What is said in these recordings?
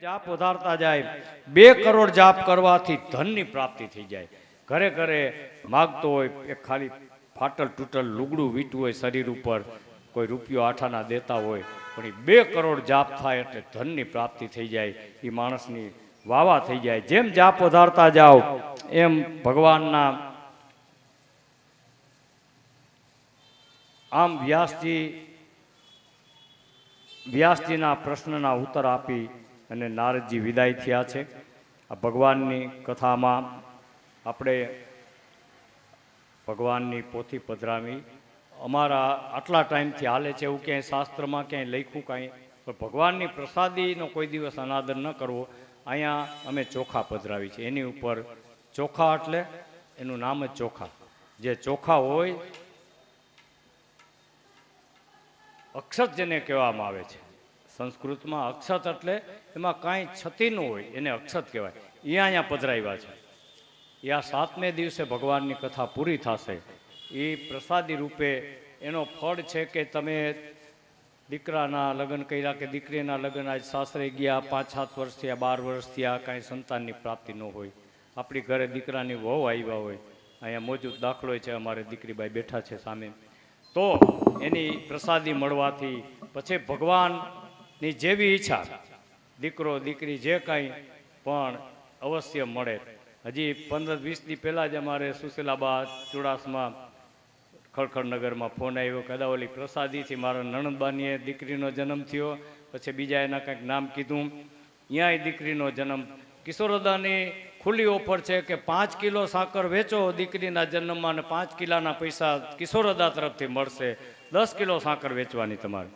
જાપ વધારતા જાય 2 કરોડ જાપ કરવાથી ધનની પ્રાપ્તિ થઈ જાય. ઘરે ઘરે માગતો હોય એક ખાલી ફાટલ તૂટલ લુગડું વીટવું હોય શરીર ઉપર, કોઈ રૂપિયો આઠાના દેતા હોય, પણ એ 2 કરોડ જાપ થાય એટલે ધનની પ્રાપ્તિ થઈ જાય, એ માણસની વાવા થઈ જાય. જેમ જાપ વધારતા જાઓ એમ ભગવાનના આમ વ્યાસજીના પ્રશ્નના ઉત્તર આપી અને નારદજી વિદાય થયા છે. આ ભગવાનની કથામાં આપણે ભગવાનની પોથી પધરાવી અમારા આટલા ટાઈમથી હાલે છે. એવું ક્યાંય શાસ્ત્રમાં ક્યાંય લખ્યું કાંઈ, પણ ભગવાનની પ્રસાદીનો કોઈ દિવસ અનાદર ન કરવો. અહીંયા અમે ચોખા પધરાવી છે. એની ઉપર ચોખા એટલે એનું નામ જ ચોખા. જે ચોખા હોય અક્ષત જેને કહેવામાં આવે છે સંસ્કૃતમાં. અક્ષત એટલે એમાં કાંઈ છતી ન હોય એને અક્ષત કહેવાય. એ અહીંયા પધરાવ્યા છે. એ આ 7મે દિવસે ભગવાનની કથા પૂરી થશે. એ પ્રસાદી રૂપે એનો ફળ છે કે તમે દીકરાના લગ્ન કર્યા કે દીકરીના લગ્ન આજ સાસરે ગયા, 5-7 વર્ષ થયા, 12 વર્ષ થયા, કાંઈ સંતાનની પ્રાપ્તિ ન હોય, આપણી ઘરે દીકરાની વહુ આવ્યા હોય, અહીંયા મોજૂદ દાખલો છે, અમારે દીકરીબાઈ બેઠા છે સામે, તો એની પ્રસાદી મળવાથી પછી ભગવાનની જેવી ઈચ્છા દીકરો દીકરી જે કાંઈ પણ અવશ્ય મળે. હજી 15-20 દી પહેલાં જ અમારે સુશીલાબા ચુડાસમા ખળખળનગરમાં ફોન આવ્યો કે ઓલી પ્રસાદીથી મારા નણંદબાનીએ દીકરીનો જન્મ થયો, પછી બીજા એના કંઈક નામ કીધું, ત્યાંય દીકરીનો જન્મ. કિશોરદાની ખુલ્લી ઓફર છે કે 5 કિલો સાકર વેચો દીકરીના જન્મમાં અને 5 કિલોના પૈસા કિશોરદા તરફથી મળશે. 10 કિલો સાકર વેચવાની તમારે,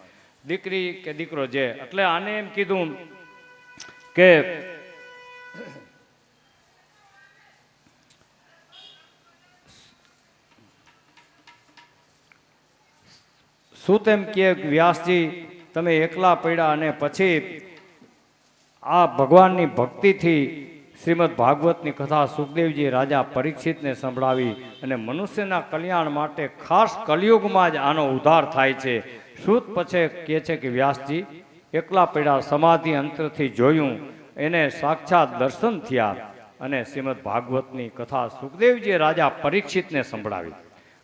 દીકરી કે દીકરો જે. એટલે આને એમ કીધું કે શું તેમ કે વ્યાસજી તમે એકલા પડ્યા અને પછી આ ભગવાનની ભક્તિથી શ્રીમદ ભાગવતની કથા સુખદેવજી રાજા પરીક્ષિતને સંભળાવી અને મનુષ્યના કલ્યાણ માટે ખાસ કલિયુગમાં જ આનો ઉદ્ધાર થાય છે. શ્રુત પછી કહે છે કે વ્યાસજી એકલા પડ્યા, સમાધિ અંતરથી જોયું, એને સાક્ષાત દર્શન થયા અને શ્રીમદ ભાગવતની કથા સુખદેવજી રાજા પરીક્ષિતને સંભળાવી.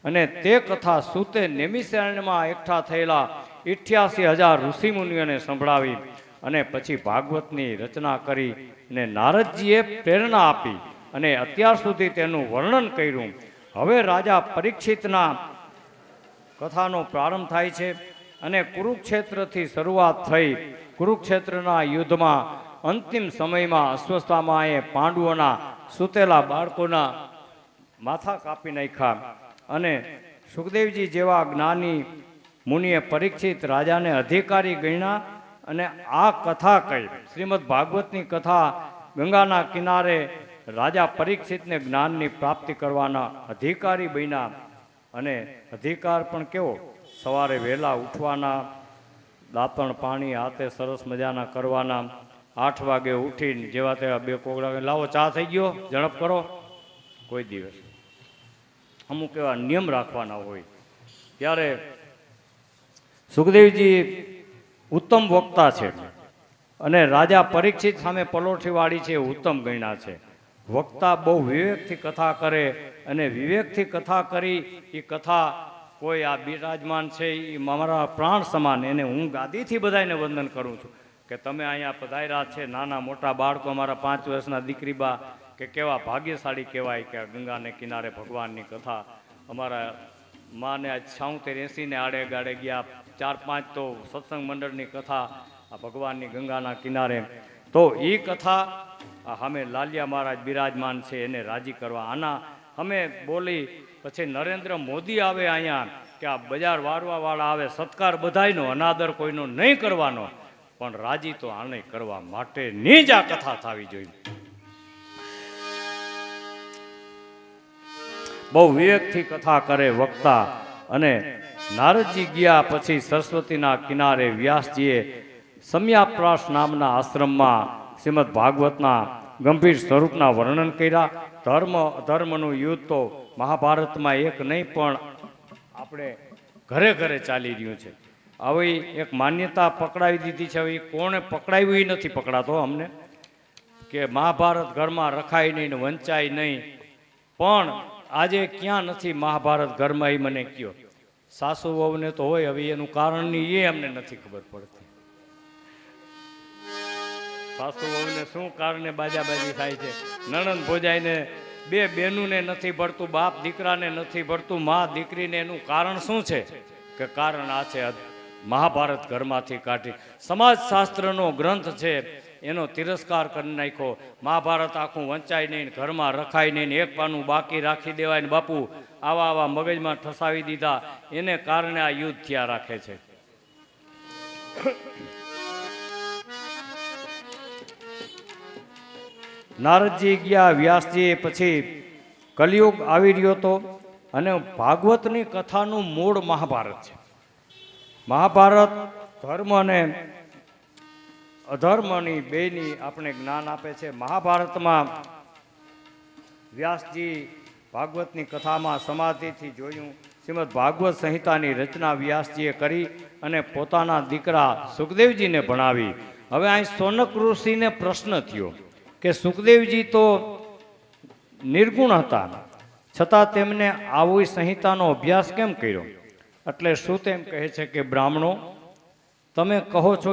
અને તે કથા સૂતે નેમિષારણ્યમાં એકઠા થયેલા 88,000 ઋષિમુનિઓને સંભળાવી અને પછી ભાગવતની રચના કરી અને નારદજીએ પ્રેરણા આપી અને અત્યાર સુધી તેનું વર્ણન કર્યું. હવે રાજા પરીક્ષિતના કથાનો પ્રારંભ થાય છે અને કુરુક્ષેત્રથી શરૂઆત થઈ. કુરુક્ષેત્રના યુદ્ધમાં અંતિમ સમયમાં અશ્વસ્થામાએ પાંડવોના સૂતેલા બાળકોના માથા કાપી નાખ્યા અને સુખદેવજી જેવા જ્ઞાની મુનિએ પરીક્ષિત રાજાને અધિકારી ગણ્યા અને આ કથા કહી. શ્રીમદ ભાગવતની કથા ગંગાના કિનારે રાજા પરીક્ષિતને જ્ઞાનની પ્રાપ્તિ કરવાના અધિકારી બન્યા. અને અધિકાર પણ કેવો, સવારે વહેલા ઉઠવાના, દાંતણ પાણી હાથે સરસ મજાના કરવાના, 8 વાગે ઉઠીને જેવા તેવા 2 કોગળા લાવો ચા થઈ ગયો ઝડપ કરો, કોઈ દિવસ અમુક એવા નિયમ રાખવાના હોય. ત્યારે સુખદેવજી ઉત્તમ વક્તા છે અને રાજા પરીક્ષિત સામે પલોઠીવાળી છે, ઉત્તમ ગણ્યા છે. વક્તા બહુ વિવેકથી કથા કરે અને વિવેકથી કથા કરી એ કથા કોઈ આ બિરાજમાન છે એ મારા પ્રાણ સમાન, એને હું ગાદીથી બધાને વંદન કરું છું કે તમે અહીંયા પધાર્યા છે. નાના મોટા બાળકો, અમારા 5 વર્ષના દીકરીબા કે કેવા ભાગ્યશાળી કહેવાય કે ગંગાને કિનારે ભગવાનની કથા. અમારા માને આજ 76-80 આડે ગાડે ગયા, 4-5 તો સત્સંગ મંડળની કથા આ ભગવાનની ગંગાના કિનારે. તો એ કથા અમે લાલિયા મહારાજ બિરાજમાન છે એને રાજી કરવા. આના અમે બોલી પછી નરેન્દ્ર મોદી આવે અહીંયા કે આ બજાર વારવાવાળા આવે, સત્કાર બધાયનો, અનાદર કોઈનો નહીં કરવાનો, પણ રાજી તો આને કરવા માટેની જ આ કથા થવી જોઈએ. બહુ વિવેકથી કથા કરે વક્તા. અને નારદજી ગયા પછી સરસ્વતીના કિનારે વ્યાસજીએ સમ્યાપ્રાસ નામના આશ્રમમાં શ્રીમદ ભાગવતના ગંભીર સ્વરૂપના વર્ણન કર્યા. ધર્મ અધર્મનું યુદ્ધ તો મહાભારતમાં એક નહીં પણ આપણે ઘરે ઘરે ચાલી રહ્યું છે. આવી એક માન્યતા પકડાવી દીધી છે. હવે કોણે પકડાવ્યું એ નથી પકડાતો અમને, કે મહાભારત ઘરમાં રખાય નહીં ને વંચાય નહીં. પણ આજે ક્યાં નથી મહાભારત ઘરમાં, એ મને કયો. સાસુ વહુને તો હોય, હવે એનું કારણ એ અમને નથી ખબર પડતી. સાસુ વહુને શું કારણે બાજાબાજી થાય છે? નણંદ ભોજાઈને બે બેનુને નથી ભળતું, બાપ દીકરાને નથી ભળતું, મા દીકરીને. એનું કારણ શું છે? કે કારણ આ છે, મહાભારત ઘરમાંથી કાઢી. સમાજશાસ્ત્રનો ગ્રંથ છે એનો તિરસ્કાર કરી નાખ્યો. મહાભારત આખું વંચાય નહીં, ઘરમાં રખાય નહીં, એક પાનું બાકી રાખી દેવાય ને બાપુ આવા આવા મગજમાં ઠસાવી દીધા. એને કારણે આ યુદ્ધ થયા રાખે છે. નારદજી ગયા, વ્યાસજી, પછી કલિયુગ આવી રહ્યો હતો અને ભાગવતની કથાનું મૂળ મહાભારત છે. મહાભારત ધર્મ અને અધર્મની બેની આપણે જ્ઞાન આપે છે. મહાભારતમાં વ્યાસજી ભાગવતની કથામાં સમાધિથી જોયું. શ્રીમદ ભાગવત સંહિતાની રચના વ્યાસજીએ કરી અને પોતાના દીકરા સુખદેવજીને ભણાવી. હવે અહીં સોનક ઋષિને પ્રશ્ન થયો કે સુખદેવજી તો નિર્ગુણ હતા, છતાં તેમને આવી સંહિતાનો અભ્યાસ કેમ કર્યો? એટલે શું તેમ કહે છે કે બ્રાહ્મણો, તમે કહો છો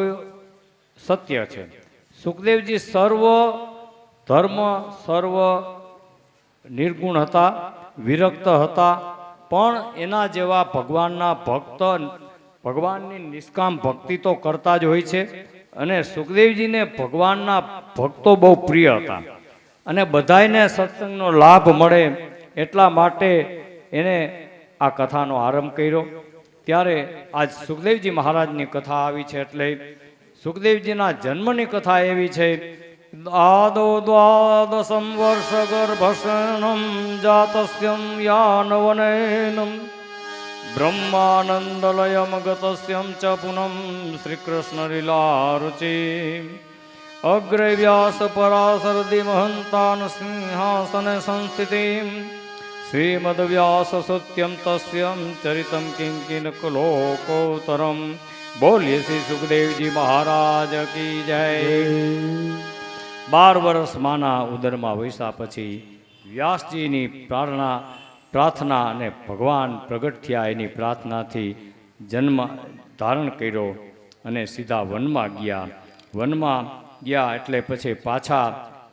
સત્ય છે. સુખદેવજી સર્વ ધર્મ સર્વ નિર્ગુણ હતા, વિરક્ત હતા, પણ એના જેવા ભગવાનના ભક્ત, ભગવાનની નિષ્કામ ભક્તિ તો કરતા જ હોય છે. અને સુખદેવજીને ભગવાનના ભક્તો બહુ પ્રિય હતા અને બધાયને સત્સંગનો લાભ મળે એટલા માટે એને આ કથાનો આરંભ કર્યો. ત્યારે આજ સુખદેવજી મહારાજની કથા આવી છે. એટલે સુખદેવજીના જન્મની કથા એવી છે. આદો દ્વાદશમ વર્ષ ગર્ભસનમ જાતસ્યમ યાનવનેનમ બ્રહ્માનંદલયમ ગતસ્યમ ચ પુનમ શ્રીકૃષ્ણ લીલારુચિ અગ્રે વ્યાસ પરાશરદિ મહંતાન સિંહાસને સંસ્થિતિમ શ્રીમદ વ્યાસ સત્યમ તસ્યમ ચરિતમ કિંકિન લોકોતરમ. બોલીએ શ્રી સુખદેવજી મહારાજ કી જય. 12 વર્ષ માના ઉદરમાં વૈસા પછી વ્યાસજીની પ્રાર્થના અને ભગવાન પ્રગટ થયા એની પ્રાર્થનાથી જન્મ ધારણ કર્યો અને સીધા વનમાં ગયા. વનમાં ગયા એટલે પછી પાછા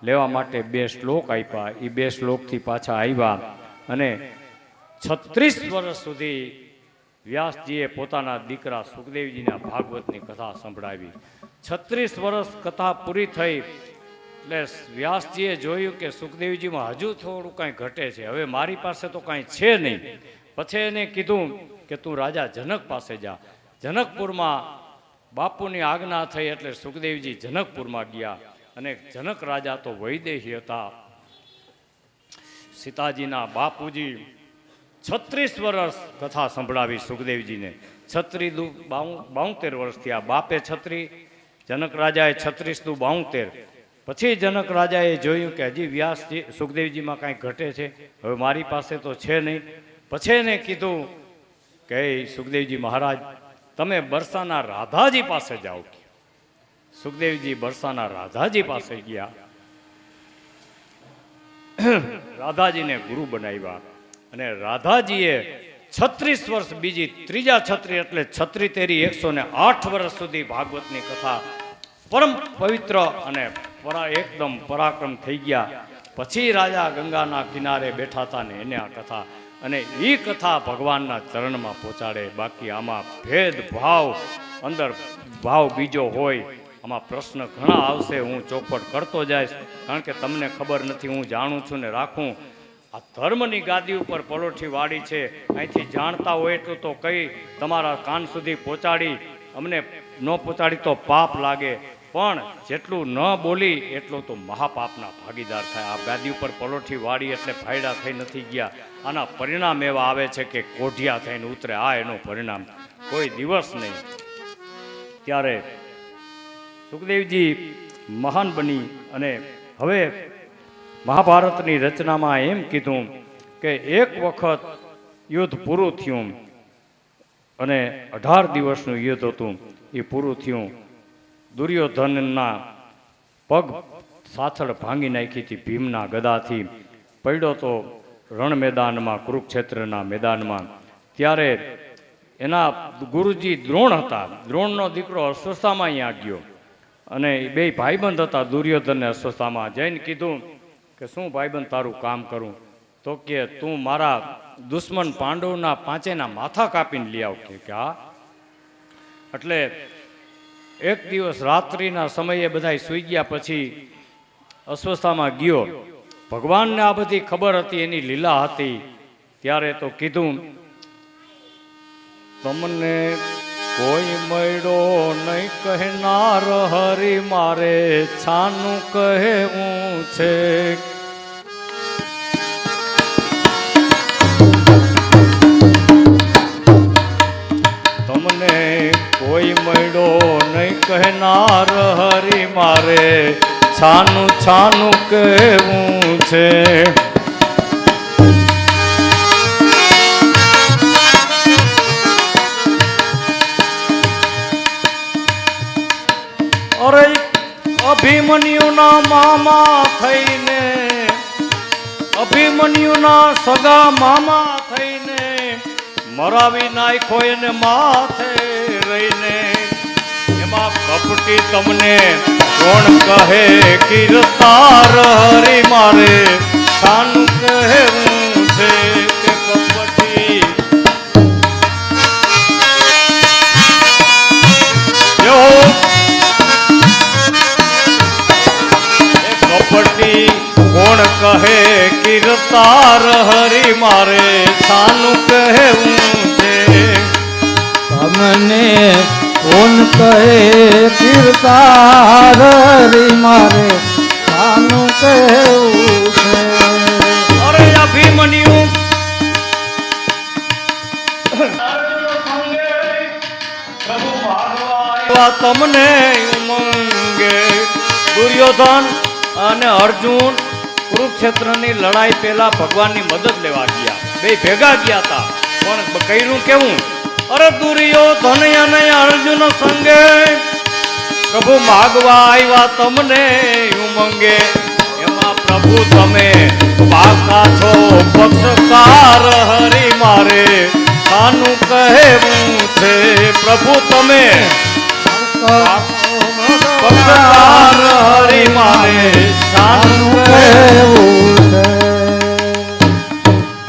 લેવા માટે 2 શ્લોક આપ્યા. એ 2 શ્લોકથી પાછા આવ્યા અને 36 વર્ષ સુધી વ્યાસજીએ પોતાના દીકરા સુખદેવજીના ભાગવતની કથા સંભળાવી. 36 વર્ષ કથા પૂરી થઈ એટલે વ્યાસજીએ જોયું કે સુખદેવજીમાં હજુ થોડું કાંઈ ઘટે છે. હવે મારી પાસે તો કાંઈ છે નહીં. પછી એને કીધું કે તું રાજા જનક પાસે જા. જનકપુરમાં બાપુની આજ્ઞા થઈ એટલે સુખદેવજી જનકપુરમાં ગયા. અને જનક રાજા તો વૈદેહી હતા. સીતાજીના બાપુજી 36 વર્ષ કથા સંભળાવી સુખદેવજીને. 72 વર્ષ થયા. બાપે 36, જનક રાજાએ 36 દુ 72. પછી જનક રાજાએ જોયું કે હજી વ્યાસજી સુખદેવજીમાં કાંઈ ઘટે છે, હવે મારી પાસે તો છે નહીં. પછી એને કીધું કે સુખદેવજી મહારાજ તમે બરસાના રાધાજી પાસે જાઓ. સુખદેવજી બરસાના રાધાજી પાસે ગયા. રાધાજીને ગુરુ બનાવ્યા અને રાધાજીએ 36 વર્ષ બીજી ત્રીજા છત્રી એટલે છત્રી તેરી 108 વર્ષ સુધી ભાગવતની કથા પરમ પવિત્ર અને એકદમ પરાક્રમ થઈ ગયા. પછી રાજા ગંગાના કિનારે બેઠા હતા ને એને આ કથા અને એ કથા ભગવાનના ચરણમાં પહોંચાડે. બાકી આમાં ભેદભાવ અંદર ભાવ બીજો હોય. આમાં પ્રશ્ન ઘણા આવશે, હું ચોખવટ કરતો જઈશ કારણ કે તમને ખબર નથી, હું જાણું છું ને રાખું. આ ધર્મની ગાદી ઉપર પલોઠી વાળી છે, અહીંથી જાણતા હોય એટલું તો કઈ તમારા કાન સુધી પહોંચાડી, અમને ન પહોંચાડી તો પાપ લાગે, પણ જેટલું ન બોલી એટલું તો મહાપાપના ભાગીદાર થાય. આ ગાદી ઉપર પલોઠી વાળી એટલે ફાયદા થઈ નથી ગયા. આના પરિણામ એવા આવે છે કે કોઢિયા થઈને ઉતરે. આ એનું પરિણામ, કોઈ દિવસ નહીં. ત્યારે સુખદેવજી મહાન બની અને હવે મહાભારતની રચનામાં એમ કીધું કે એક વખત યુદ્ધ પૂરું થયું અને 18 દિવસનું યુદ્ધ હતું એ પૂરું થયું. દુર્યોધનના પગ સાથળ ભાંગી નાખી હતી ભીમના ગદાથી. પડ્યો તો રણ મેદાનમાં, કુરુક્ષેત્રના મેદાનમાં. ત્યારે એના ગુરુજી દ્રોણ હતા. દ્રોણનો દીકરો અસ્વસ્થામાં અહીંયા ગયો અને બે ભાઈબંધ હતા. દુર્યોધનને અસ્વસ્થામાં જઈને કીધું કે શું ભાઈબંધ તારું કામ કરું? તો કે તું મારા દુશ્મન પાંડવના પાંચેના માથા કાપીને લઈ આવ. કે હા. એટલે એક દિવસ રાત્રિના સમયે બધા સૂઈ ગયા પછી અસ્વસ્થામાં ગયો. ભગવાનને આ બધી ખબર હતી, એની લીલા હતી. ત્યારે તો કીધું તમને કોઈ મળ્યો નહીં કહેનાર હરી મારે છાનું કહેવું છે. તમને કોઈ મળ્યો નહીં કહેનાર હરી મારે છાનું છાનું કહેવું છે. અરે અભિમન્યુના મામા થઈને, અભિમન્યુના સગા મામા થઈને મરાવી નાખ્યો એને માથે રહીને. એમાં કપટી તમને કોણ કહે કીર્તાર હરી મારે શાનું કહેવું છે. કે કપટી કપટી કોણ કહે કીર્તાર હરી મારે શાનું કહેવું છે. તમને કોણ કહે કીર્તાર હરી મારે શાનું કહેવું છે. અરે અભિમન્યુ તમને ઉમંગે. દુર્યોધન અને અર્જુન કુરુક્ષેત્રની લડાઈ પહેલા ભગવાનની મદદ લેવા ગયા. બે ભેગા ગયા હતા. પણ કર્યું કેવું? અરે દુર્યોધન અને અર્જુન સંગે પ્રભુ માગવા આવ્યા તમને ઉમંગે. એમાં પ્રભુ તમે પાકા છો પક્ષકાર હરી મારે શાનું કહેવું છે. પ્રભુ તમે પક્ષકાર હરી મારે શાનું કહેવું છે.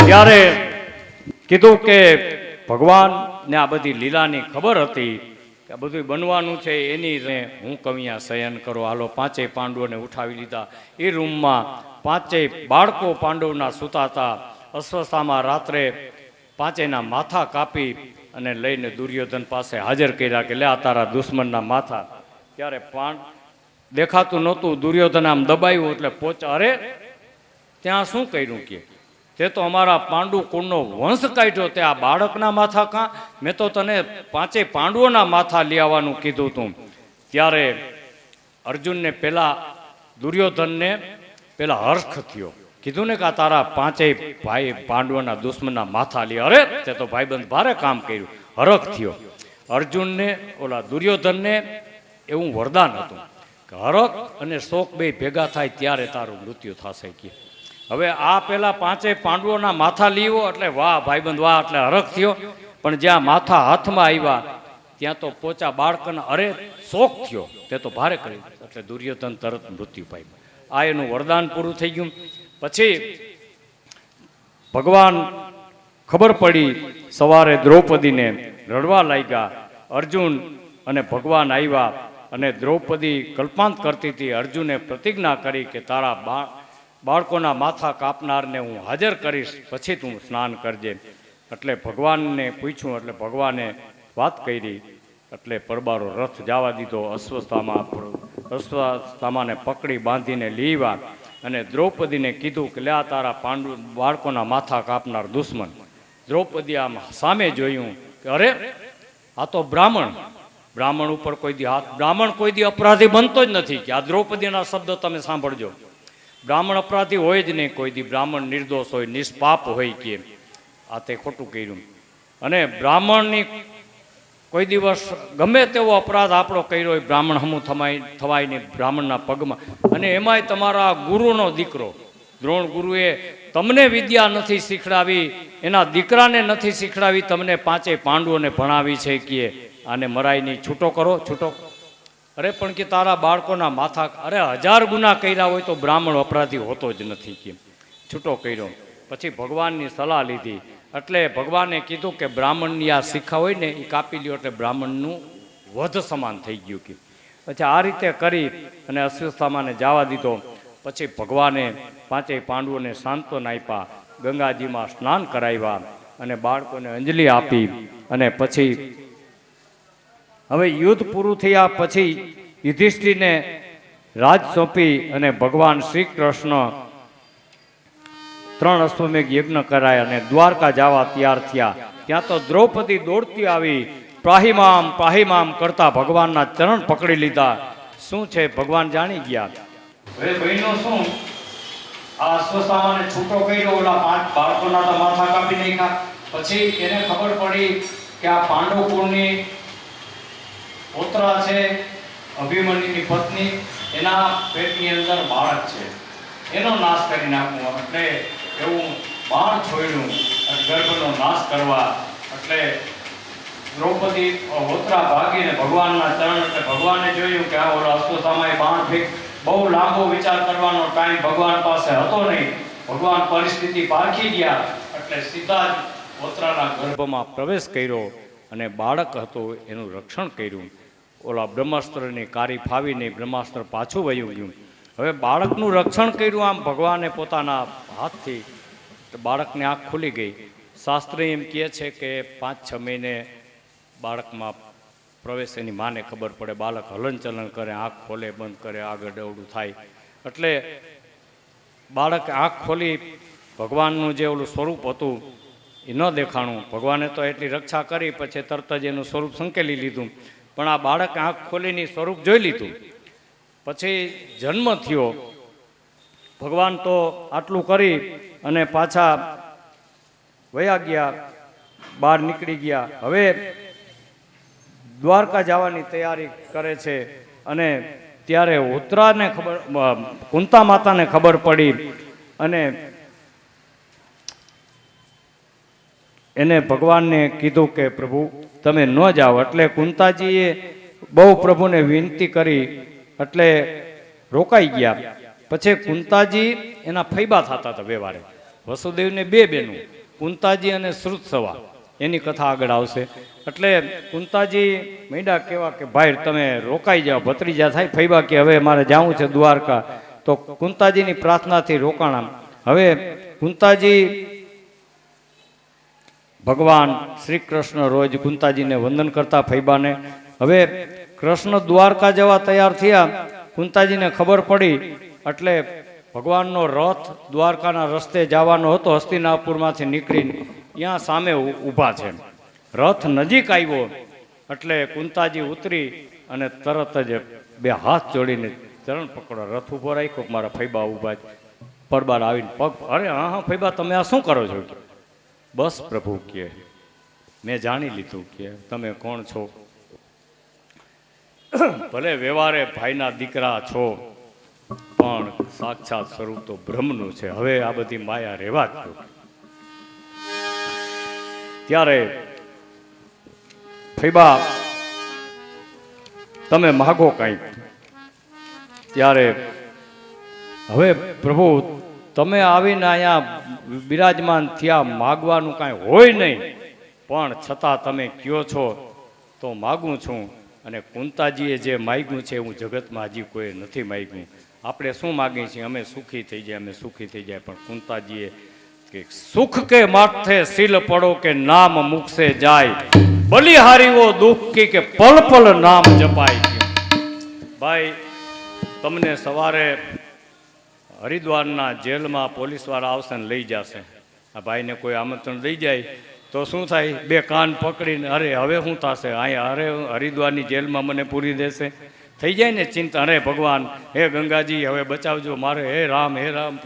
ત્યારે કીધું કે ભગવાનને આ બધી લીલાની ખબર હતી કે આ બધું બનવાનું છે. એની હું કવિયા શયન કરો. હાલો પાંચેય પાંડવોને ઉઠાવી લીધા. એ રૂમમાં પાંચેય બાળકો પાંડવના સૂતા હતા. અસ્વસ્થામાં રાત્રે પાંચેયના માથા કાપી અને લઈને દુર્યોધન પાસે હાજર કર્યા કે લે આ તારા દુશ્મનના માથા. ત્યારે દેખાતું નહોતું. દુર્યોધન આમ દબાયું એટલે અરે ત્યાં શું કર્યું કે તે તો અમારા પાંડુ કુળનો વંશ કાઢ્યો. તે આ બાળકના માથા કાં? મેં તો તને પાંચેય પાંડવોના માથા લઈ આવવાનું કીધું તું. ત્યારે અર્જુનને પેલા દુર્યોધનને પેલા હર્ષ થયો. કીધું ને કે આ તારા પાંચેય ભાઈ પાંડવોના દુશ્મનના માથા લઈ. અરે તે તો ભાઈબંધ ભારે કામ કર્યું. હરખ થયો. અર્જુનને ઓલા દુર્યોધનને એવું વરદાન હતું કે હરખ અને શોક બે ભેગા થાય ત્યારે તારું મૃત્યુ થશે. કે હવે આ પેલા પાંચેય પાંડવોના માથા લીવો એટલે વાહ ભાઈબંધ વાહ એટલે હરખ થયો. પણ જ્યાં માથા હાથમાં આવ્યા ત્યાં તો પોચા બાળકના અરે શોક થયો. તે તો ભારે કરી એટલે દુર્યોધન તરત મૃત્યુ પામ્યો. આ એનું વરદાન પૂરું થઈ ગયું. પછી ભગવાન ખબર પડી સવારે દ્રૌપદીને રડવા લાગ્યા. અર્જુન અને ભગવાન આવ્યા અને દ્રૌપદી કલ્પાંત કરતી હતી. અર્જુને પ્રતિજ્ઞા કરી કે તારા બાળકોના માથા કાપનારને હું હાજર કરીશ પછી તું સ્નાન કરજે. એટલે ભગવાનને પૂછ્યું એટલે ભગવાને વાત કરી. એટલે પરબારો રથ જવા દીધો. અશ્વસ્થામાને પકડી બાંધીને લીવા અને દ્રૌપદીને કીધું કે લે આ તારા બાળકોના માથા કાપનાર દુશ્મન. દ્રૌપદી આમ સામે જોયું કે અરે આ તો બ્રાહ્મણ ઉપર કોઈ દી હાથ, બ્રાહ્મણ કોઈ દી અપરાધી બનતો જ નથી. કે આ દ્રૌપદીના શબ્દો તમે સાંભળજો. બ્રાહ્મણ અપરાધી હોય જ નહીં કોઈ દી. બ્રાહ્મણ નિર્દોષ હોય, નિષ્પાપ હોય. કે આ તે ખોટું કર્યું. અને બ્રાહ્મણની કોઈ દિવસ ગમે તેવો અપરાધ આપણો કર્યો હોય બ્રાહ્મણ હમું થવાય નહીં બ્રાહ્મણના પગમાં, અને એમાંય તમારા ગુરુનો દીકરો દ્રોણ ગુરુએ તમને વિદ્યા નથી શીખડાવી, એના દીકરાને નથી શીખડાવી, તમને પાંચેય પાંડવોને ભણાવી છે કે આને મરાય નહીં, છૂટો કરો છૂટો. અરે પણ કે તારા બાળકોના માથા, અરે 1000 ગુના કર્યા હોય તો બ્રાહ્મણ અપરાધી હોતો જ નથી, કેમ છૂટો કર્યો. પછી ભગવાનની સલાહ લીધી, એટલે ભગવાને કીધું કે બ્રાહ્મણની આ શિખા હોય ને એ કાપી લ્યો એટલે બ્રાહ્મણનું વધ સમાન થઈ ગયું. કે પછી આ રીતે કરી અને અશ્વત્થામાને જવા દીધો. પછી ભગવાને પાંચેય પાંડવોને સાંત્વના આપ્યા, ગંગાજીમાં સ્નાન કરાવ્યા અને બાળકોને અંજલિ આપી. અને પછી હવે યુદ્ધ પૂરું થયા પછી યુધિષ્ઠિરને રાજ સોંપી અને ભગવાન શ્રી કૃષ્ણ 3 અશ્વમેઘ યજ્ઞ કરાય અને દ્વારકા જવા તૈયાર થયા. ત્યાં તો દ્રૌપદી દોડતી આવી, પાહીમામ કરતા ભગવાનના ચરણ પકડી લીધા. શું છે ભગવાન જાણી ગયા. હવે બહેનો શું આ અશ્વત્થામાને છૂટો કર્યો, ઓલા 5 બાળકોના તો માથા કાપી નાખ્યા. પછી એને ખબર પડી કે આ પાંડવ કુળની પુત્રા છે અભિમન્યુની પત્ની, એના પેટની અંદર બાળક છે, એનો નાશ કરી નાખવો. એટલે એવું બાણ છોડ્યું ગર્ભનો નાશ કરવા. એટલે દ્રૌપદી હોત્રા ભાગીને ભગવાનના ચરણ, એટલે ભગવાને જોયું કે આ ઓલો અશ્વત્થામાએ બાણ ફેંક, બહુ લાંબો વિચાર કરવાનો ટાઈમ ભગવાન પાસે હતો નહીં. ભગવાન પરિસ્થિતિ પારખી ગયા એટલે સીધા જ હોત્રાના ગર્ભમાં પ્રવેશ કર્યો અને બાળક હતું એનું રક્ષણ કર્યું. ઓલા બ્રહ્માસ્ત્રની કારી ફાવીને બ્રહ્માસ્ત્ર પાછું વયું ગયું. હવે બાળકનું રક્ષણ કર્યું આમ ભગવાને પોતાના હાથથી. બાળકની આંખ ખુલી ગઈ. શાસ્ત્ર એમ કહે છે કે 5-6 મહિને બાળકમાં પ્રવેશ એની માને ખબર પડે, બાળક હલનચલન કરે, આંખ ખોલે બંધ કરે, આગળ દોડું થાય. એટલે બાળક આંખ ખોલી ભગવાનનું જે ઓલું સ્વરૂપ હતું એ ન દેખાણું. ભગવાને તો એટલી રક્ષા કરી, પછી તરત જ એનું સ્વરૂપ સંકેલી લીધું. પણ આ બાળકે આંખ ખોલીને સ્વરૂપ જોઈ લીધું. પછી જન્મ થયો. ભગવાન તો આટલું કરી અને પાછા વયા ગયા, બહાર નીકળી ગયા. હવે દ્વારકા જવાની તૈયારી કરે છે. અને ત્યારે ઉત્તરાને ખબર, કુંતા માતાને ખબર પડી અને એને ભગવાનને કીધું કે પ્રભુ તમે ન જાઓ. એટલે કુંતાજીએ બહુ પ્રભુને વિનંતી કરી એટલે રોકાઈ ગયા. પછી કુંતાજી એના ફૈબા થતા હતા વ્યવહારે. વસુદેવને 2 બહેનો, કુંતાજી અને શ્રુતસવા, એની કથા આગળ આવશે. એટલે કુંતાજી માંડ્યા કહેવા કે ભાઈ તમે રોકાઈ જાઓ, ભત્રીજા થાય. ફૈબા કે હવે મારે જવું છે દ્વારકા. તો કુંતાજીની પ્રાર્થનાથી રોકાણા. હવે કુંતાજી ભગવાન શ્રી કૃષ્ણ રોજ કુંતાજીને વંદન કરતા ફૈબાને. હવે કૃષ્ણ દ્વારકા જવા તૈયાર થયા. કુંતાજીને ખબર પડી એટલે ભગવાનનો રથ દ્વારકાના રસ્તે જવાનો હતો, હસ્તિનાપુરમાંથી નીકળીને ત્યાં સામે ઊભા છે. રથ નજીક આવ્યો એટલે કુંતાજી ઉતરી અને તરત જ 2 હાથ જોડીને ચરણ પકડો, રથ ઊભો રાખ્યો. મારા ફૈબા ઊભા પડબાર આવીને પગ, અરે હા ફૈબા તમે આ શું કરો છો. બસ પ્રભુ કે મેં જાણી લીધું કે તમે કોણ છો. ભલે વ્યવહારે ભાઈના દીકરા છો પણ સાક્ષાત સ્વરૂપ તો બ્રહ્મનું છે. હવે આ બધી માયા રહેવા જ દો. ત્યારે ફૈબા તમે માગો કંઈક. ત્યારે હવે પ્રભુ તમે આવીને અહીંયા બિરાજમાન થયા, માગવાનું કાંઈ હોય નહીં, પણ છતાં તમે કયો છો તો માગું છું. અને કુંતાજીએ જે માગ્યું છે હું જગતમાં હજી કોઈ નથી માગ્યું. આપણે શું માગીએ છીએ, અમે સુખી થઈ જાય, અમે સુખી થઈ જાય. પણ કુંતાજીએ કે સુખ કે માથે સીલ પડો કે નામ મુખસે જાય, બલિહારીઓ દુઃખી કે પલ પલ નામ જપાય. ભાઈ તમને સવારે હરિદ્વારના જેલમાં પોલીસવાળા આવશે ને લઈ જશે. આ ભાઈને કોઈ આમંત્રણ દઈ જાય તો શું થાય, 2 કાન પકડીને અરે હવે શું થશે, અહીંયા અરે હરિદ્વારની જેલમાં મને પૂરી દેશે. થઈ જાય ને ચિંતા, અરે ભગવાન હે ગંગાજી હવે બચાવજો મારે, હે રામ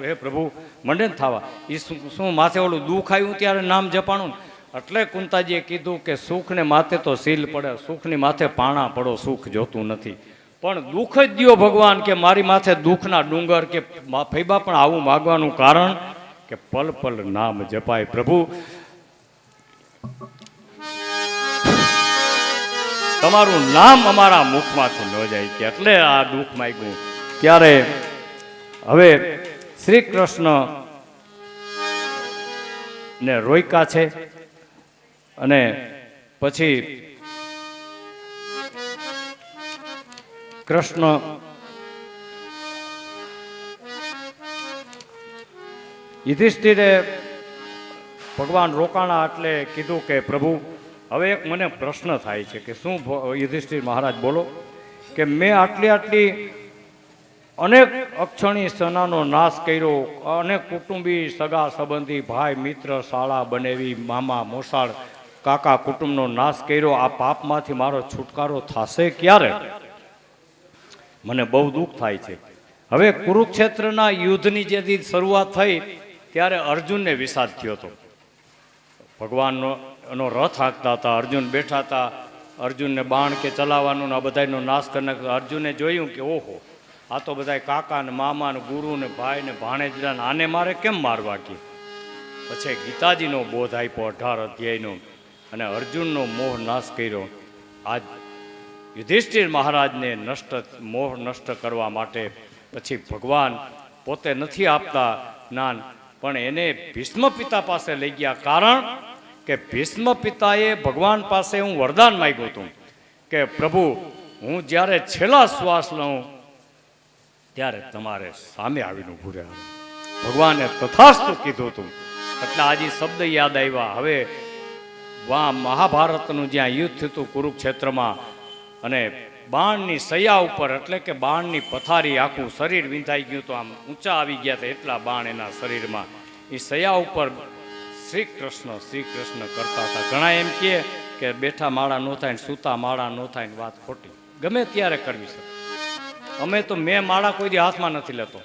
હે પ્રભુ મંડન થવા. એ શું માથે ઓલું દુઃખ આવ્યું ત્યારે નામ જપાણું. એટલે કુંતાજીએ કીધું કે સુખને માથે તો સીલ પડે, સુખની માથે પાણા પડો, સુખ જોતું નથી. પણ દુઃખ જ દ્યો ભગવાન, કે મારી માથે દુઃખના ડુંગર, કે ફૈબા પણ આવું માગવાનું કારણ કે પલ પલ નામ જપાય પ્રભુ. તમારું નામ અમારા મુખમાંથી ન જાય, કે એટલે આ દુઃખ માગ્યું. ત્યારે હવે શ્રી કૃષ્ણ ને રોયકા છે અને પછી કૃષ્ણ યુધિષ્ઠિરે ભગવાન રોકાણા એટલે કીધું કે પ્રભુ હવે એક મને પ્રશ્ન થાય છે. કે શું યુધિષ્ઠિર મહારાજ બોલો. કે મેં આટલી અનેક અક્ષણી સેનાનો નાશ કર્યો, અનેક કુટુંબી સગા સંબંધી ભાઈ મિત્ર શાળા બનેવી મામા મોસાળ કાકા કુટુંબનો નાશ કર્યો. આ પાપમાંથી મારો છુટકારો થશે ક્યારે? મને બહુ દુઃખ થાય છે. હવે કુરુક્ષેત્રના યુદ્ધની જે શરૂઆત થઈ ત્યારે અર્જુનને વિષાદ થયો હતો. ભગવાનનો રથ હાંકતા હતા, અર્જુન બેઠા હતા, અર્જુનને બાણ કે ચલાવવાનું આ બધાનો નાશ કરીને અર્જુને જોયું કે ઓહો, આ તો બધા કાકા ને મામા ને ગુરુ ને ભાઈ ને ભાણેજડા ને આને મારે કેમ મારવા કે. પછી ગીતાજીનો બોધ આપ્યો 18 અધ્યાયનો અને અર્જુનનો મોહ નાશ કર્યો. આજ યુધિષ્ઠિર મહારાજને મોહ નષ્ટ કરવા માટે પછી ભગવાન પોતે નથી આપતા જ્ઞાન, પણ એને ભીષ્મ પિતા પાસે લઈ ગયા. કારણ કે ભીષ્મ પિતાએ ભગવાન પાસે હું વરદાન માંગ્યું હતું કે પ્રભુ હું જ્યારે છેલ્લા શ્વાસ લઉં ત્યારે તમારે સામે આવીને ઊભું રહેવાનું. ભગવાને તથાસ્તુ કીધું હતું. એટલે આજે શબ્દ યાદ આવ્યા. હવે મહાભારતનું જ્યાં યુદ્ધ થયું હતું કુરુક્ષેત્રમાં, અને બાણની સૈયા ઉપર એટલે કે બાણની પથારી આખું શરીર વિંધાઈ ગયું તો આમ ઊંચા આવી ગયા હતા એટલા બાણ એના શરીરમાં. એ સૈયા ઉપર શ્રી કૃષ્ણ કરતા હતા. ઘણા એમ કહે કે બેઠા માળા ન થાય ને સૂતા માળા ન થાય ને વાત ખોટી, ગમે ત્યારે કરવી શકે. અમે તો મેં માળા કોઈ દી હાથમાં નથી લેતો.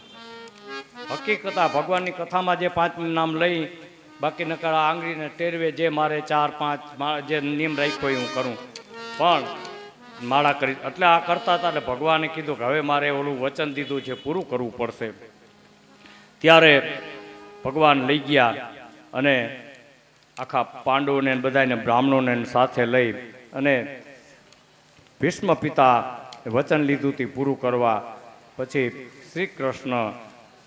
હકીકત આ ભગવાનની કથામાં જે 5 નામ લઈ, બાકી નકર આંગળીને ટેરવે જે મારે 4-5 જે નિયમ રાખ્યો એ હું કરું, પણ માળા કરી એટલે આ કરતા હતા. એટલે ભગવાને કીધું કે હવે મારે ઓલું વચન દીધું છે પૂરું કરવું પડશે. ત્યારે ભગવાન લઈ ગયા અને આખા પાંડવોને બધાને બ્રાહ્મણોને સાથે લઈ અને ભીષ્મ પિતા વચન લીધું તે પૂરું કરવા. પછી શ્રી કૃષ્ણ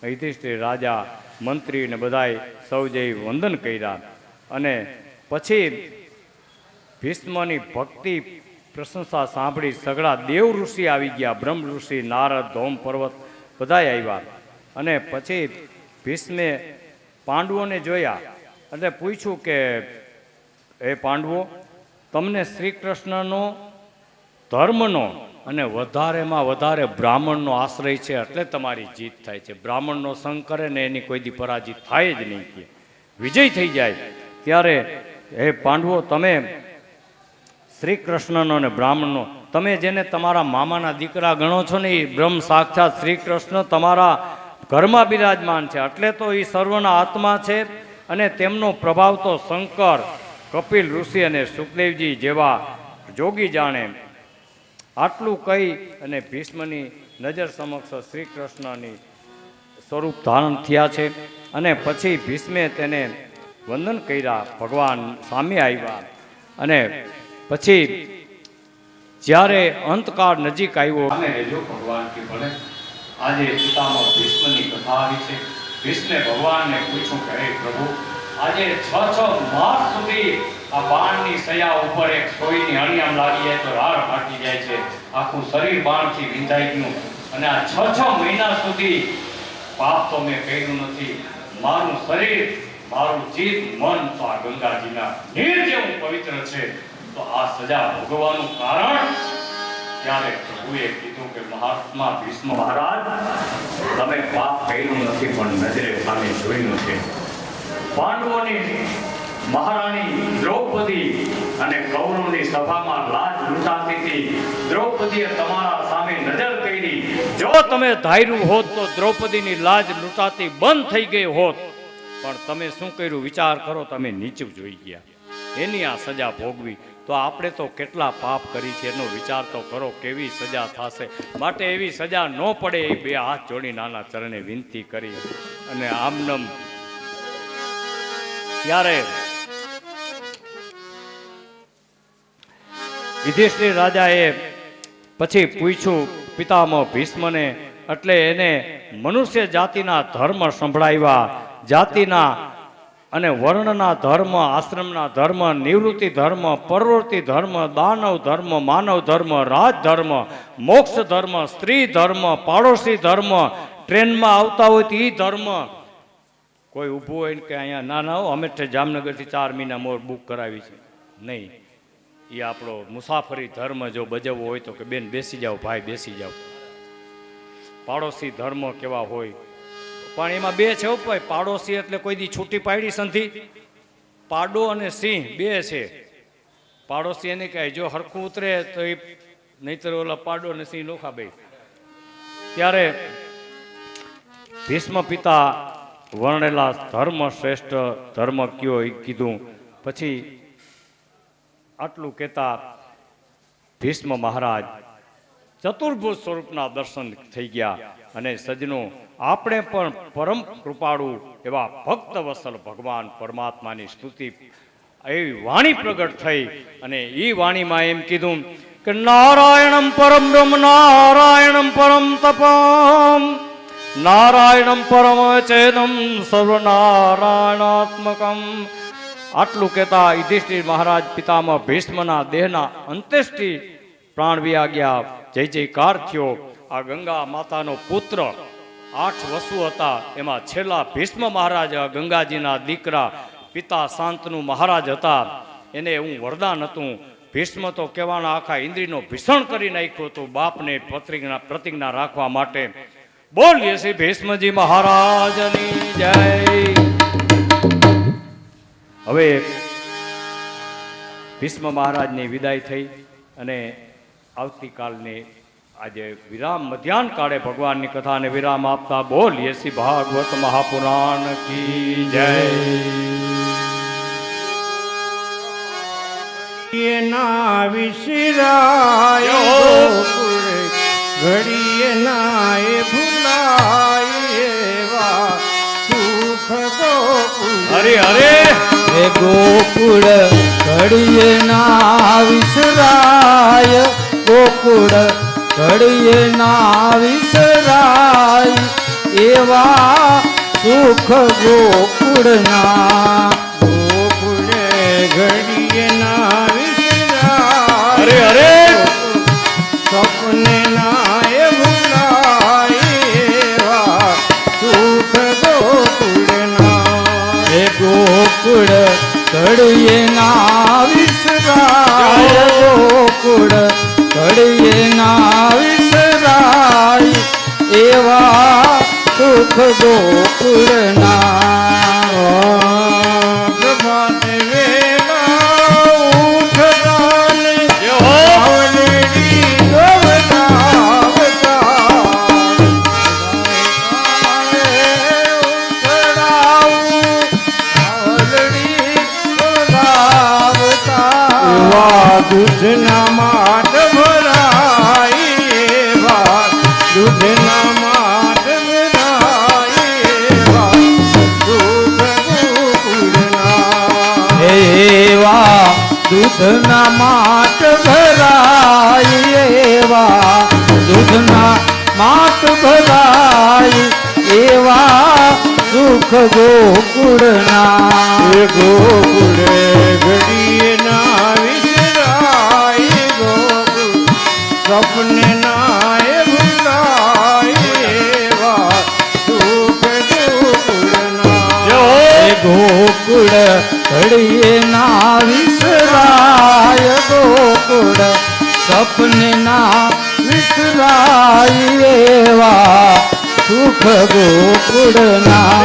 યુધિષ્ઠિર રાજા મંત્રી ને બધાય સૌ જઈ વંદન કર્યા. અને પછી ભીષ્મની ભક્તિ પ્રશંસા સાંભળી સગળા દેવ ઋષિ આવી ગયા. બ્રહ્મ ઋષિ, નારદ, ધૌમ પર્વત બધાય આવ્યા. અને પછી ભીષ્મે પાંડવોને જોયા એટલે પૂછ્યું કે એ પાંડવો, તમને શ્રી કૃષ્ણનો ધર્મનો અને વધારેમાં વધારે બ્રાહ્મણનો આશ્રય છે એટલે તમારી જીત થાય છે. બ્રાહ્મણનો સંગ કરે ને એની કોઈ દી પરાજિત થાય જ નહીં, કે વિજય થઈ જાય. ત્યારે હે પાંડવો, તમે શ્રી કૃષ્ણનો અને બ્રાહ્મણનો, તમે જેને તમારા મામાના દીકરા ગણો છો ને એ બ્રહ્મ સાક્ષાત શ્રી કૃષ્ણ તમારા ઘરમાં બિરાજમાન છે. એટલે તો એ સર્વના આત્મા છે અને તેમનો પ્રભાવ તો શંકર, કપિલ ઋષિ અને સુખદેવજી જેવા જોગી જાણે. આટલું કહી અને ભીષ્મની નજર સમક્ષ શ્રી કૃષ્ણની સ્વરૂપ ધારણ થયા છે. અને પછી ભીષ્મે તેને વંદન કર્યા. ભગવાન સામે આવ્યા અને પછી જ્યારે અંતકાળ નજીક આવ્યો, ભગવાન કે ભલે આજે પિતામહ ભીષ્મની કથા આવી છે. ભીષ્મે ભગવાનને પૂછ્યું કે હે પ્રભુ, આજે 6 માસ સુધી આ બાણની સયા ઉપર એક સોયની અણિયામ લાગી જાય તો રાડ ફાટી જાય છે, આખું શરીર બાણથી વિંધાઈ ગયું, અને આ 6 મહિના સુધી પાપ તો મેં કર્યું નથી. મારું શરીર, મારું ચિત્ત, મન તો આ ગંગાજીના નીર જેવું પવિત્ર છે, તો આ સજા ભોગવવાનું કારણ. ત્યારે પ્રભુએ કીધું કે મહાત્મા ભીષ્મ મહારાજ, તમે પાપ કર્યું નથી પણ નજરે સામે જોયું છે. પાંડવોની મહારાણી દ્રૌપદી અને કૌરવની સભામાં લાજ લૂંટાતી હતી. દ્રૌપદીએ તમારા સામે નજર કરી. જો તમે ધાર્યું હોત તો દ્રૌપદીની લાજ લૂંટાતી બંધ થઈ ગઈ હોત, પણ તમે શું કર્યું વિચાર કરો. તમે નીચું જોઈ ગયા. એની આ સજા ભોગવી. તો આપણે તો કેટલા પાપ કરી છે એનો વિચાર તો કરો, કેવી સજા થશે. માટે એવી સજા ન પડે એ બે હાથ જોડી નાના ચરણે વિનંતી કરી અને આમનમ ત્યારે યુધિષ્ઠિર રાજાએ પછી પૂછ્યું પિતામહ ભીષ્મને, એટલે એને મનુષ્ય જાતિના ધર્મ સંભળાવ્યા, જાતિના અને વર્ણના ધર્મ, આશ્રમના ધર્મ, નિવૃત્તિ ધર્મ, પ્રવૃત્તિ ધર્મ, દાનવ ધર્મ, માનવ ધર્મ, રાજ ધર્મ, મોક્ષ ધર્મ, સ્ત્રી ધર્મ, પાડોશી ધર્મ, ટ્રેનમાં આવતા હોય તો એ ધર્મ. કોઈ ઊભું હોય ને કે અહીંયા ના ના હો, અમે જામનગરથી 4 મહિના મોર બુક કરાવી છે, નહીં. એ આપણો મુસાફરી ધર્મ જો બજવવો હોય તો કે બેન બેસી જાઓ, ભાઈ બેસી જાઓ. પાડોશી ધર્મ કેવા હોય પણ એમાં બે છે ભાઈ. પાડોશી એટલે કોઈ દી છૂટી પાડી સંધિ, પાડો અને સિંહ બે છે. પાડોશી એને કહે જો હરખું ઉતરે તો એ, નહીતર ઓલા પાડો અને સિંહ નોખા બે. ત્યારે ભીષ્મ પિતા વર્ણેલા ધર્મ શ્રેષ્ઠ ધર્મ કયો એ કીધું. પછી આટલું કહેતા ભીષ્મ મહારાજ ચતુર્ભુજ સ્વરૂપના દર્શન થઈ ગયા. અને સજનો આપણે પણ પરમ કૃપાળુ એવા ભક્ત વત્સલ ભગવાન પરમાત્માની સ્તુતિ એવી વાણી પ્રગટ થઈ. અને એ વાણીમાં એમ કીધું કે નારાયણમ પરમ બ્રહ્મ, નારાયણમ પરમ તપમ, નારાયણમ પરમ ચેદમ, સર્વનારાયણાત્મકમ. આટલું કહેતા યુધિષ્ઠિર મહારાજ પિતામહ ભીષ્મના દેહના અંત્યેષ્ટિ પ્રાણ વ્યા ગયા. જય જયકાર થયો. આ ગંગા માતાનો પુત્ર 8 વસુ હતા, એમાં છેલ્લા ભીષ્મ મહારાજ ગંગાજીના દીકરા પિતા શાંતનુ મહારાજ હતા. એને હું વરદાન હતું. ભીષ્મ તો કહેવાના આખા ઇન્દ્રિયનો ભીષણ કરી નાખ્યું હતું બાપને પ્રતિજ્ઞા રાખવા માટે. બોલીએ શ્રી ભીષ્મજી મહારાજની જય. હવે ભીષ્મ મહારાજની વિદાય થઈ અને આવતીકાલની આજે વિરામ મધ્યાહન કાળે ભગવાનની કથાને વિરામ આપતા બોલીએ શ્રી ભાગવત મહાપુરાણ કી જય. ના વિસરાય ઘડીએ નાય ભૂલાય એવા સુખ ગોકુળ. હરે હરે હે ગોકુળ ઘડીએ ના વિસરાય, ગોકુળ ઘડીએ ના વિસરાય એવા સુખ ગોકુળના. ગોકુળે ઘડીએ ના વિસરાય, હરે હરે સપને નાય ભૂલાય એવા સુખ ગોકુળના. હે ગોકુળ ઘડીએ ના વિસરાય, ગોકુળ ઘડીએ ના વિસરાય એવા સુખ ગોકુળના. પ્રભાતે વેલા ઉઠતા ને આવલડી ગવડાવતા, દૂધના માટ ભરાય એવા, દૂધના માટ ભરાય એવા સુખ ગોકુળના. એવા દૂધના માટ ભરાય એવા, દૂધના માટ ભરાય એવા સુખ ગોકુળના. ગોકુળે ઘડીએ ના વિસરાય, ગોકુળ સપને નાય ભૂલાય એવા સુખ ગોકુળના. ગોકુળ ઘડીએ ના વિસરાય, ગોકુળ સપને ના વિસરાય એવા સુખ ગોકુળના.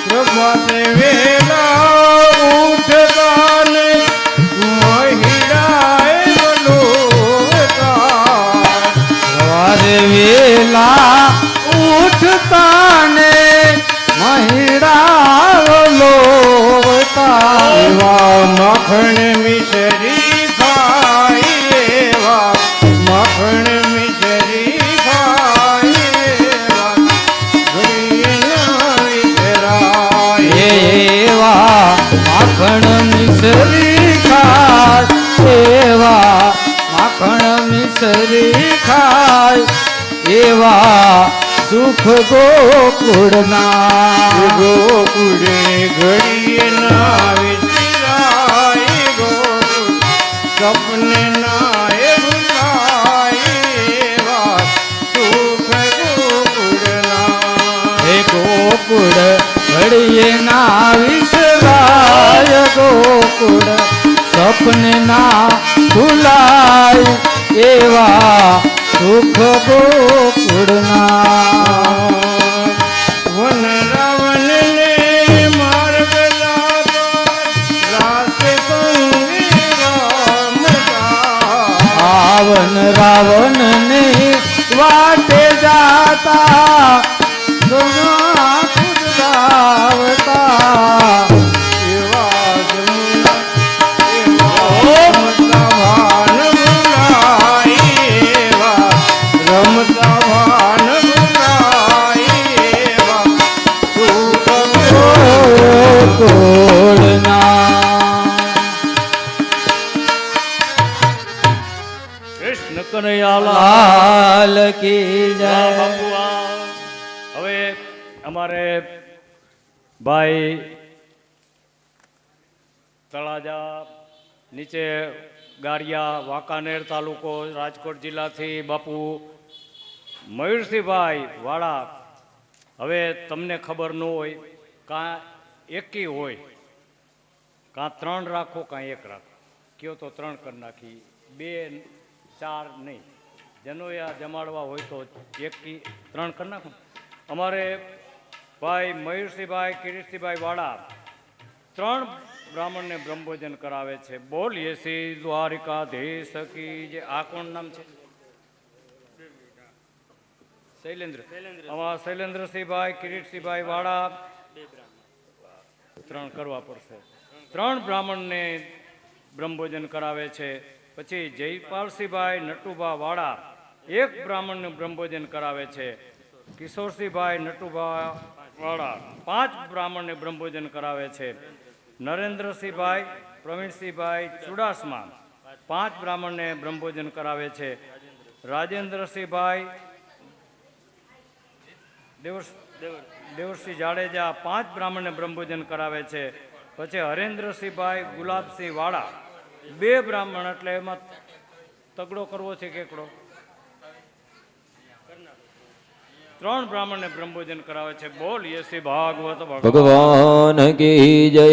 પ્રભાતે વેલા ઉઠતા ને મહિડાએ બોલતા, સવારે વેલા ઉઠતા ને મહિડા બોલતા, એવા મખણ મિશ્રી ખાય એવા મખણ મિશ્રી ખાય એવા ઘડીએ ના વિસરાય એવા માખણ મિશ્રી ખાય એવા માખણ મિશ્રી ખાય એવા સુખ ગોકુળના ગોકુળે ઘડીએ ના વિસરાય ગોકુળ સપને ના ભૂલાય એવા સુખ ગોકુળના હે ગોકુળ ઘડીએ ના વિસરાય ગોકુળ સપને ના ભૂલાય એવા સુખ ગોકુળના વન રાવણ ને માર્ગ રાસ સંગી રમતા વન રાવણ ને વાટે જાતા સોના ખુદ દાવતા એવા જમુના રમતા ભાન ભૂલાય એવા રમતા ભાન ભૂલાય એવા સુખ ગોકુળના કૃષ્ણ કનૈયા લાલ કી જય બાપુ હવે અમારે ભાઈ તળાજા નીચે ગારિયા વાંકાનેર તાલુકો રાજકોટ જિલ્લાથી બાપુ મયુરસિંહભાઈ વાળા હવે તમને ખબર ન હોય કાં એકી હોય કાં 3 રાખો કાં 1 રાખો કયો તો 3 કરી નાખી 2 4 નહીં જેનો આ જમાડવા હોય તો 1 થી 3 કરી નાખો અમારે ભાઈ મયુરસિંહભાઈ કિરીટસિંહભાઈ વાળા 3 બ્રાહ્મણને બ્રહ્મભોજન કરાવે છે. બોલીએ શ્રી દ્વારિકાધીશ કી જે આ કોણ નામ છે? શૈલેન્દ્ર. આમાં શૈલેન્દ્રસિંહભાઈ કિરીટસિંહભાઈ વાળા 3 કરવા પડશે. 3 બ્રાહ્મણને બ્રહ્મભોજન કરાવે છે. પછી જયપાલસિંહભાઈ નટુભા વાળા 1 બ્રાહ્મણને બ્રહ્મભોજન કરાવે છે. કિશોરસિંહભાઈ નટુભા વાળા 5 બ્રાહ્મણને બ્રહ્મભોજન કરાવે છે. નરેન્દ્રસિંહભાઈ પ્રવીણસિંહભાઈ ચુડાસમા 5 બ્રાહ્મણને બ્રહ્મભોજન કરાવે છે. રાજેન્દ્રસિંહભાઈ દેવરસિંહ જાડેજા 5 બ્રાહ્મણને બ્રહ્મભોજન કરાવે છે. પછી હરેન્દ્રસિંહભાઈ ગુલાબસિંહ વાળા 2 બ્રાહ્મણ, એટલે એમાં તગડો કરવો છે કે એકડો? 3 બ્રાહ્મણને બ્રહ્મભોજન કરાવે છે. બોલીએ શ્રી ભાગવત ભગવાન કી જય.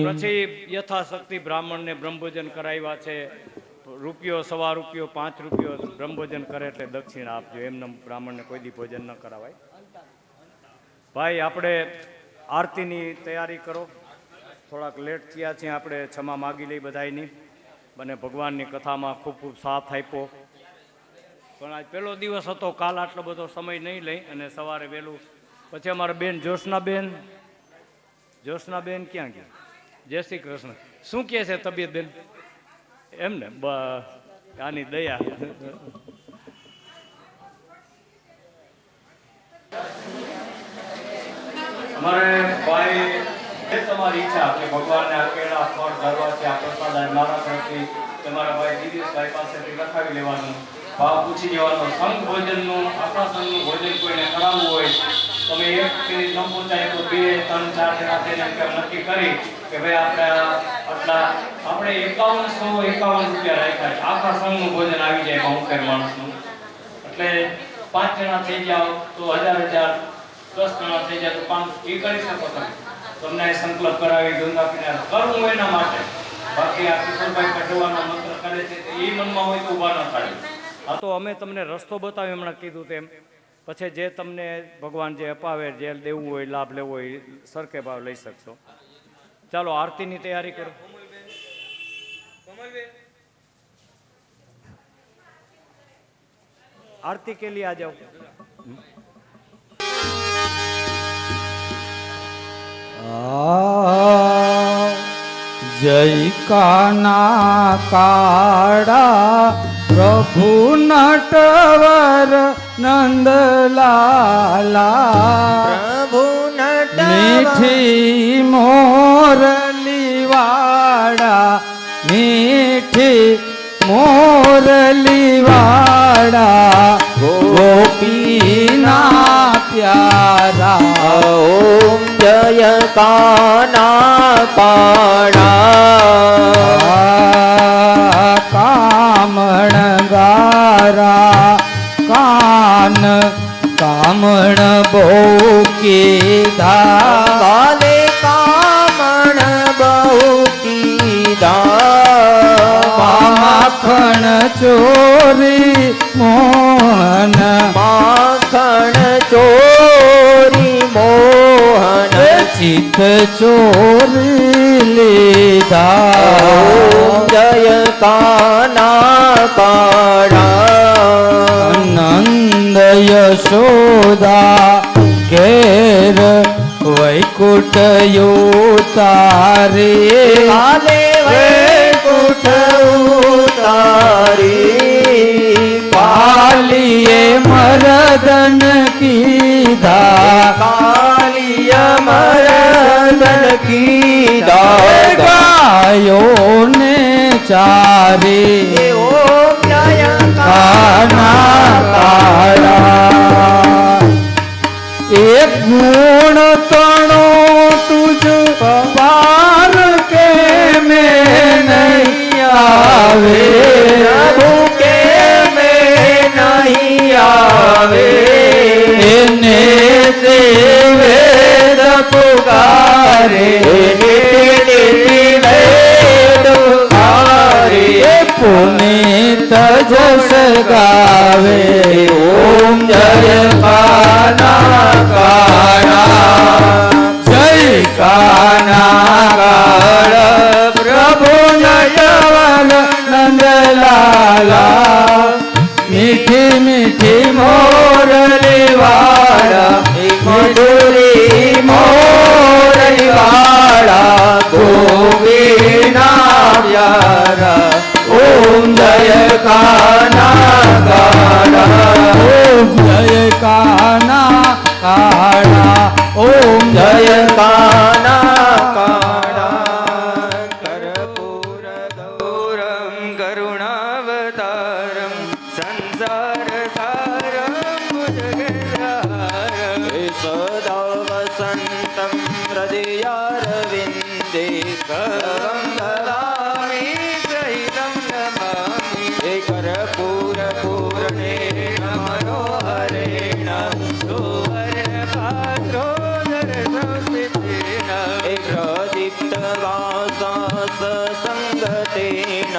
પછી યથાશક્તિ બ્રાહ્મણને બ્રહ્મભોજન કરાવ્યા છે. રૂપિયો, 1.25 રૂપિયો, 5 રૂપિયો બ્રહ્મભોજન કરે એટલે દક્ષિણા આપજો. એમને બ્રાહ્મણને કોઈ દી ભોજન ન કરાવાય. ભાઈ આપણે આરતીની તૈયારી કરો. થોડાક લેટ થયા છીએ, આપણે ક્ષમા માગી લઈ બધાયની. અને ભગવાનની કથામાં ખૂબ ખૂબ સાથ આપ્યો. પણ આજ પહેલો દિવસ હતો, કાલ આટલો બધો સમય નહીં લઈ અને સવારે વહેલું. પછી અમારા બેન જ્યોત્સનાબેન ક્યાં ગયા? જય શ્રી કૃષ્ણ. શું કહે છે તબિયત બેન? એમને આની દયા. અમારે ભાઈ તમારી ઈચ્છા કે ભગવાનને આ કેળા ફળ ધરવા છે, આ પ્રસાદ મારા તરફથી તમારા ભાઈ દિનેશભાઈ પાસેથી લખાવી લેવાનું, ભાવ પૂછી લેવાનો. સંઘ ભોજનનું, આપણા સંઘનું ભોજન કોઈને કરાવવું હોય તમે 1 થી ન પહોંચાય તો 2, 3, 4 જણા થઈને નક્કી કરી કે ભાઈ આપણે આપણે 5151 રૂપિયા રાખ્યા છે. આખા સંઘનું ભોજન આવી જાય અમુક માણસનું. એટલે 5 જણા થઈ જાઓ તો 1000 10 જણા થઈ જાય તો 5 એ કરી શકો તમે. તમને સંકલ્પ કરાવી ગંગા કિનારે કરવું એના માટે. બાકી આ કિશોરભાઈ કઢવાનો મંત્ર કરે છે એ મનમાં હોય તો ઊભા ન થાય. આ તો અમે તમને રસ્તો બતાવ્યો હમણાં કીધું તેમ. પછી જે તમને ભગવાન જે અપાવે, જે દેવું હોય, લાભ લેવો હોય, સરખે ભાવ લઈ શકશો. ચાલો આરતીની તૈયારી કરો. आरती के लिए आ जाओ. आ જય કાના કાળા પ્રભુ નટવર નંદલાલા પ્રભુ નટ મીઠી મોરલી વાળા મીઠી મોરલી વાળા ગોપીના પ્યારા ઓમ જય કાના કાળા કામણ ગારા કાન કામણ બહુ કીધા કાલે કામણ બહુ કીધા માખણ ચોરી મોહન માખણ ચોરી મોહન ચિત ચોરી લીધા ઓમ જય કાના કાળા નંદ યશોદા કેર વૈકુટ યુતારે કાલે વૈકુંઠ ઉતારી પાલીએ મરદન કીધા કાલિય મરદન કીધા ગાયો ને ચારે ઓમ જય કાના કાળા એક ગુણ તણો તુજ પાર કે મેં નહીં આવે પ્રભુ કે મેં નહીં આવે એને દેવે પુકારે પુનિત જસ ગાવે ઓમ જય કાના કાળા જય કાના કાળા પ્રભુ નટવર નંદલાલા મીઠી મીઠી મોરલી વાળા મધુરી મોરલી વાળા ગોપીના પ્યારા ઓમ જય કાના કાળા ઓમ જય કાના કાળા ઓમ જય કાના કાળા કર્પૂર ગૌરમ કરુણાવતારમ સંસાર સારમ ભુજગેન્દ્રહારમ સદા વસંતમ હૃદયારવિંદે કવમ દદામિ સહિતમ નમામિ કર્પૂર પૂર્ણેન મનોહરેણ સુવર્ણ પાત્રોદર સંસ્મિતેન પ્રદીપ્તવાસાસ સંગતેન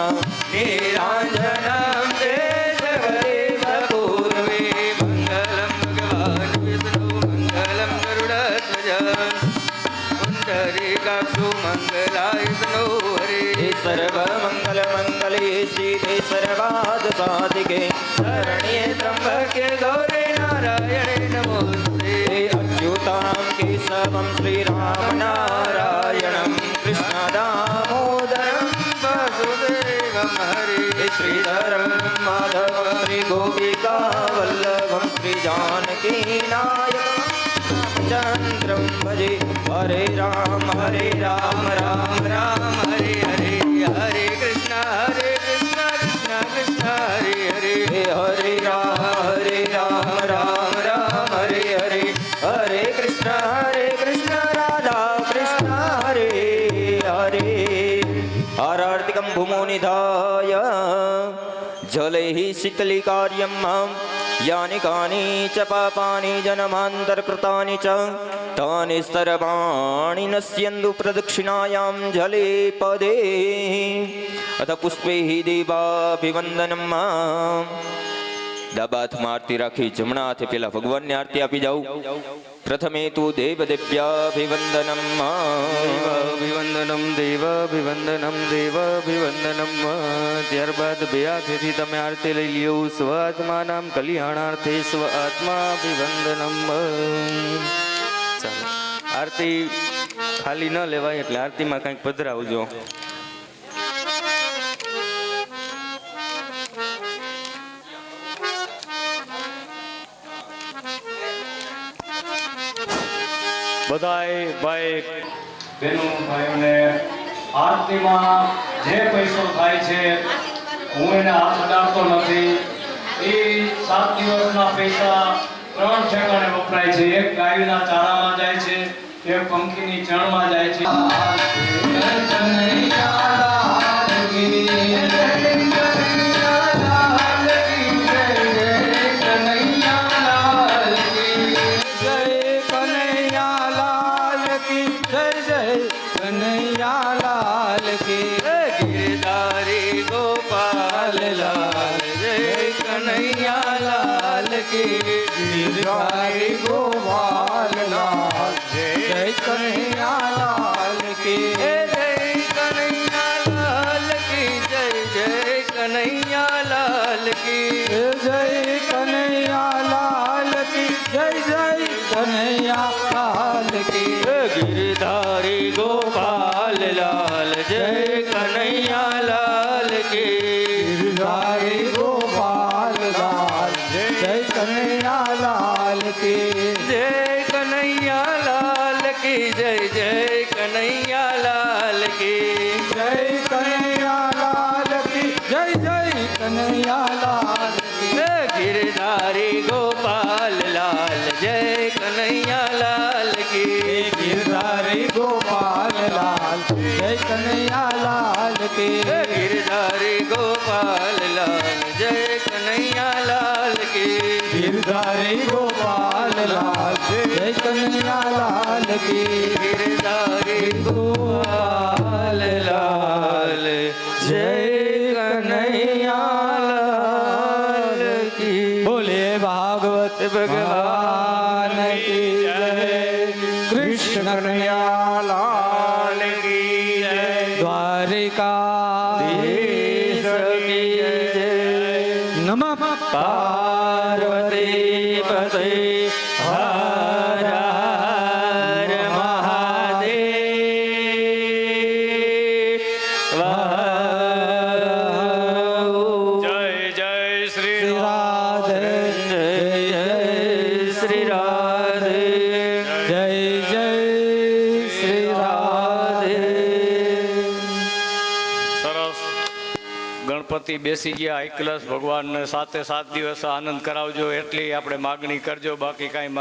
નીરાંજનમ દેશવદેવ પૂર્વે મંગલમ ભગવાન વિષ્ણુ મંગલમ ગરુડધ્વજ પુંડરીકાક્ષુ મંગલાય વિષ્ણુ હરે સર્વ મંગલ મંગલે શિવે સર્વાદ સાધિકે શરણ્યે ત્રંબકે ગૌરે નારાયણે નમોસ્તે અચ્યુતામ કેશવમ શ્રીરામ નારાયણમ કૃષ્ણ દામોદરમ વાસુદેવમ હરે શ્રીધરમ માધવ શ્રી ગોપિકા વલ્લભમ શ્રી જાનકી નાયક ચંદ્રમ ભજે હરે રામ રામ રામ હરે હરે હરે કૃષ્ણ કૃષ્ણ કૃષ્ણ હરે હરે હરે રામ રામ હરે હરે હરે કૃષ્ણ રાધા કૃષ્ણ હરે હરે આરાર્તિકમ ભૂમો નિધાય જલૈ શીતલીકાર્યમ यानि कानि च पापानि जन्मान्तरकृतानि च तानि सर्वाणि नश्यन्तु प्रदक्षिणायां जले पदे अथ पुष्पैः देवाभिवन्दनम् ડાબા હાથમાં આરતી રાખી જમણા હાથે પેલા ભગવાનને આરતી આપી જાઉં પ્રથમે તું દેવદેવ્યાભિવંદનમ દેવાભિવંદનમ દેવાભિવંદનમ ત્યારબાદ બે હાથેથી તમે આરતી લઈ લ્યો સ્વ આત્મા નામ કલ્યાણાર્થે સ્વ આત્માભિવંદનમ ચાલો આરતી ખાલી ન લેવાય એટલે આરતીમાં કંઈક પધરાવજો બધાય ભાઈ બહેનો ભાઈઓને આરતીમાં જે પૈસો થાય છે હું એને હાથ અડાડતો નથી. એ 7 દિવસના પૈસા 3 ઠેકાણે વપરાય છે. એક ગાયના ચારામાં જાય છે, એક પંખીની ચણમાં જાય છે. કનૈયાલાલ કી गिरधारी गोपाल लाल जय कन्हैयालाल की गिरधारी गोपाल लाल जय कन्हैयालाल की जय कन्हैयालाल की जय कन्हैयालाल की जय कन्हैयालाल की जय कन्हैयालाल की गिरधारी गोपाल लाल जय कन्हैयालाल की गिरधारी गोपाल लाल जय कन्हैयालाल की जय कन्हैयालाल की जय कन्हैयालाल की जय कन्हैयालाल की जय कन्हैयालाल की गिरधारी गोपाल लाल जय कन्हैयालाल की गिरधारी गोपाल लाल जय कन्हैयालाल की गिरधारी गोपाल लाल जय कन्हैयालाल की गिरधारी गोपाल लाल जय कन्हैयालाल की गिरधारी गोपाल लाल जय कन्हैयालाल की बोले भागवत भगवान की जय कृष्ण कन्हैयालाल की जय द्वारिका धीश की जय नमः पार्वती पते हर हर महादेव જય જય શ્રી श्री राधे जय जय श्री राधे जय जय श्री राधे સરસ. ગણપતિ બેસી ગયા હાઈ ક્લાસ. ભગવાનને 7 દિવસ આનંદ કરાવજો એટલી આપણે માગણી કરજો. બાકી કાંઈ